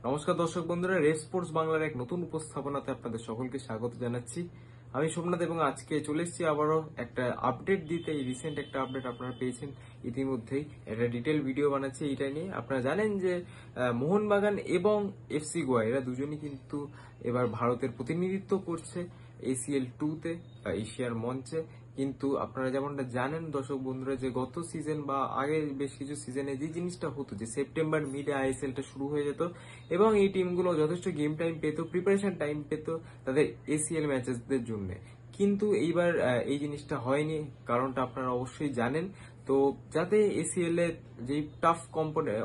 নমস্কার দর্শক বন্ধুরা, রেস স্পোর্টস বাংলার এক নতুন উপস্থাপনাতে আপনাদের সকলকে স্বাগত জানাচ্ছি। আমি সোমনাথ এবং আজকে চলে এসেছি আবারও একটা আপডেট দিতে। এই রিসেন্ট একটা আপডেট আপনারা পেয়েছেন ইতিমধ্যেই, একটা ডিটেল ভিডিও বানাচ্ছি এটা নিয়ে। আপনারা জানেন যে মোহনবাগান এবং এফসি গোয়া এরা দুজনই কিন্তু এবার ভারতের প্রতিনিধিত্ব করছে ACL 2-তে, এশিয়ার মঞ্চে। কিন্তু আপনারা যেমনটা জানেন দর্শক বন্ধুরা, যে গত সিজন বা আগে বেশ কিছু সিজনে যে জিনিসটা হতো, যে সেপ্টেম্বর মিডে ISL-টা শুরু হয়ে যেত এবং এই টিমগুলো যথেষ্ট গেম টাইম পেত, প্রিপারেশন টাইম পেত তাদের ACL ম্যাচেসদের জন্য। কিন্তু এইবার এই জিনিসটা হয়নি, কারণটা আপনারা অবশ্যই জানেন। তো যাতে ACL এর যে টাফ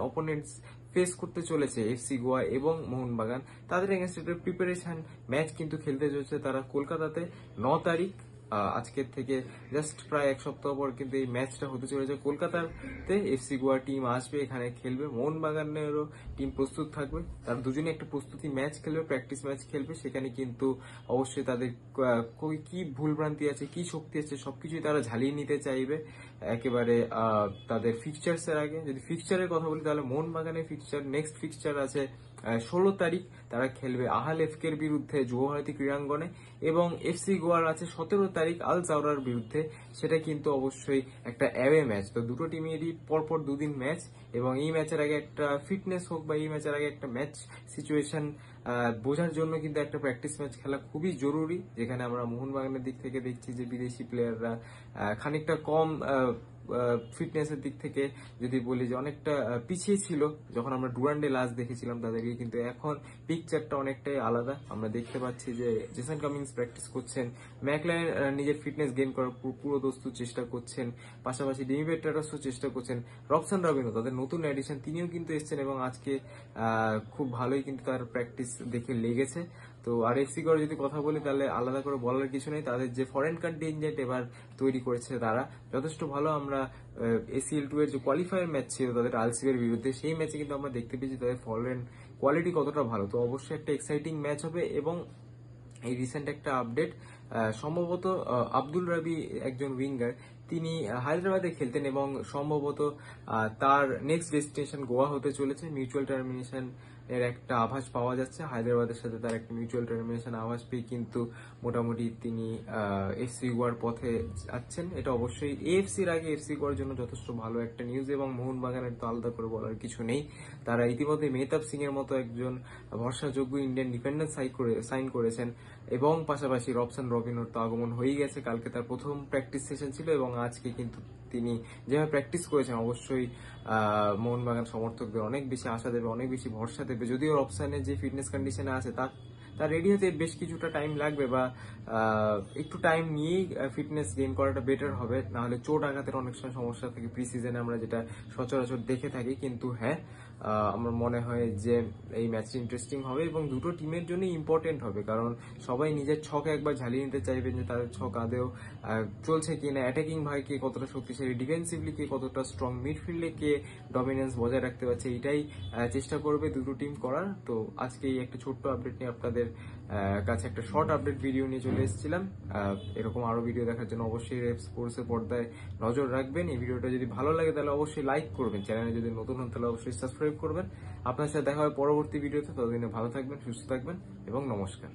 অপোনেন্টস ফেস করতে চলেছে এফসি গোয়া এবং মোহনবাগান, তাদের এগেনস্ট একটা প্রিপারেশন ম্যাচ কিন্তু খেলতে চলেছে তারা কলকাতাতে 9 তারিখ। আজকের থেকে জাস্ট প্রায় এক সপ্তাহ পর কিন্তু এই ম্যাচটা হতে চলেছে কলকাতাতে। এফসি গোয়া টিম আসবে, এখানে খেলবে, মোহনবাগানেরও টিম প্রস্তুত থাকবে। তারা দুজনে একটা প্রস্তুতি ম্যাচ খেলবে, প্র্যাকটিস ম্যাচ খেলবে। সেখানে কিন্তু অবশ্যই তাদের কি ভুলভ্রান্তি আছে, কি শক্তি আছে, সবকিছুই তারা ঝালিয়ে নিতে চাইবে একেবারে তাদের ফিক্সচার্স এর আগে। যদি ফিক্সচারের কথা বলি তাহলে মোহনবাগানের নেক্সট ফিক্সচার আছে 16 তারিখ। তারা খেলবে আহাল এফকের বিরুদ্ধে যুবভারতী ক্রীড়াঙ্গনে, এবং এফসি গোয়ার আছে 17 তারিখ আল জাওরার বিরুদ্ধে। সেটা কিন্তু অবশ্যই একটা অ্যাওয়ে ম্যাচ। তো দুটো টিমেরই পরপর দুদিন ম্যাচ, এবং এই ম্যাচের আগে একটা ফিটনেস হোক বা এই ম্যাচের আগে একটা ম্যাচ সিচুয়েশন বোঝার জন্য কিন্তু একটা প্র্যাকটিস ম্যাচ খেলা খুবই জরুরি। যেখানে আমরা মোহনবাগানের দিক থেকে দেখছি যে বিদেশি প্লেয়াররা খানিকটা কম ফিটনেসের দিক থেকে যদি বলি যে অনেকটা পিছিয়ে ছিল যখন আমরা ডুরান্ডে লাস্ট দেখেছিলাম তাদেরকে, কিন্তু এখন পিকচারটা অনেকটাই আলাদা। আমরা দেখতে পাচ্ছি যে জেসন কামিন্স প্র্যাকটিস করছেন, ম্যাকলারেন নিজের ফিটনেস গেইন করার পুরো দস্তুর চেষ্টা করছেন, পাশাপাশি ডেমি পেট্রাসও চেষ্টা করছেন। রবসান রবিনো তাদের নতুন এডিশন, তিনিও কিন্তু এসেছেন এবং আজকে খুব ভালোই কিন্তু তার প্র্যাকটিস দেখে লেগেছে। তো আর এফসি গোয়ার যদি কথা বলি তাহলে আলাদা করে বলার কিছু নেই। তাদের যে ফরেন কন্টিনজেন্ট এবার তৈরি করেছে তারা যথেষ্ট ভালো। আমরা ACL 2 এর যে কোয়ালিফায়ার ম্যাচ ছিল তাদের আলসিবের বিরুদ্ধে, সেই ম্যাচে কিন্তু আমরা দেখতে পেয়েছি তাদের ফরেন কোয়ালিটি কতটা ভালো। তো অবশ্যই একটা এক্সাইটিং ম্যাচ হবে। এবং এই রিসেন্ট একটা আপডেট, সম্ভবত আব্দুল রাবি একজন উইঙ্গার, তিনি হায়দ্রাবাদে খেলতেন এবং সম্ভবত তার নেক্সট ডেস্টিনেশন গোয়া হতে চলেছে। মিউচুয়াল টার্মিনেশন এর একটা আভাস পাওয়া যাচ্ছে, হায়দ্রাবাদের সাথে তার একটা মিউচুয়াল টার্মিনেশন আভাস পেয়ে কিন্তু মোটামুটি তিনি এফসি গোয়ার পথে যাচ্ছেন। এটা অবশ্যই AFC-র আগে এফসি গোয়ার জন্য যথেষ্ট ভালো একটা নিউজ। এবং মোহনবাগানের তো আলাদা করে বলার কিছু নেই, তারা ইতিমধ্যে মেহতাব সিং এর মতো একজন ভরসাযোগ্য ইন্ডিয়ান ডিফেন্ডার সাইন করেছেন, এবং পাশাপাশি রবসান রবিনোর তো আগমন হয়েই গেছে। কালকে তার প্রথম প্র্যাকটিস সেশন ছিল এবং আজকে কিন্তু তিনি যেভাবে প্র্যাকটিস করেছেন অবশ্যই মোহনবাগান সমর্থকদের অনেক বেশি আশা দেবে, অনেক বেশি ভরসা দেবে। যদিও রবসানের যে ফিটনেস কন্ডিশনে আছে তার রেডি হতে বেশ কিছুটা টাইম লাগবে, বা একটু টাইম নিয়েই ফিটনেস গেইন করাটা বেটার হবে, নাহলে চোট আঘাতের অনেক সময় সমস্যা থাকে প্রি সিজনে, আমরা যেটা সচরাচর দেখে থাকি। কিন্তু হ্যাঁ, আমার মনে হয় যে এই ম্যাচটি ইন্টারেস্টিং হবে এবং দুটো টিমের জন্য ইম্পর্টেন্ট হবে, কারণ সবাই নিজের ছক একবার ঝালিয়ে নিতে চাইবেন যে তাদের ছক আদেও চলছে কিনা, অ্যাটাকিং ভাই কে কতটা শক্তিশালী, ডিফেন্সিভলি কে কতটা স্ট্রং, মিডফিল্ডে কে ডমিনেন্স বজায় রাখতে পারছে, এটাই চেষ্টা করবে দুটো টিম করার। তো আজকে এই একটা ছোট্ট আপডেট নিয়ে আপনাদের কাছে একটা শর্ট আপডেট ভিডিও নিয়ে চলে এসেছিলাম। এরকম আরো ভিডিও দেখার জন্য অবশ্যই রেপ স্পোর্টসের পর্দায় নজর রাখবেন। এই ভিডিওটা যদি ভালো লাগে তাহলে অবশ্যই লাইক করবেন, চ্যানেলে যদি নতুন হন তাহলে অবশ্যই সাবস্ক্রাইব করবেন। আপনার সাথে দেখা হয় পরবর্তী ভিডিওতে। ততদিনে ভালো থাকবেন, সুস্থ থাকবেন এবং নমস্কার।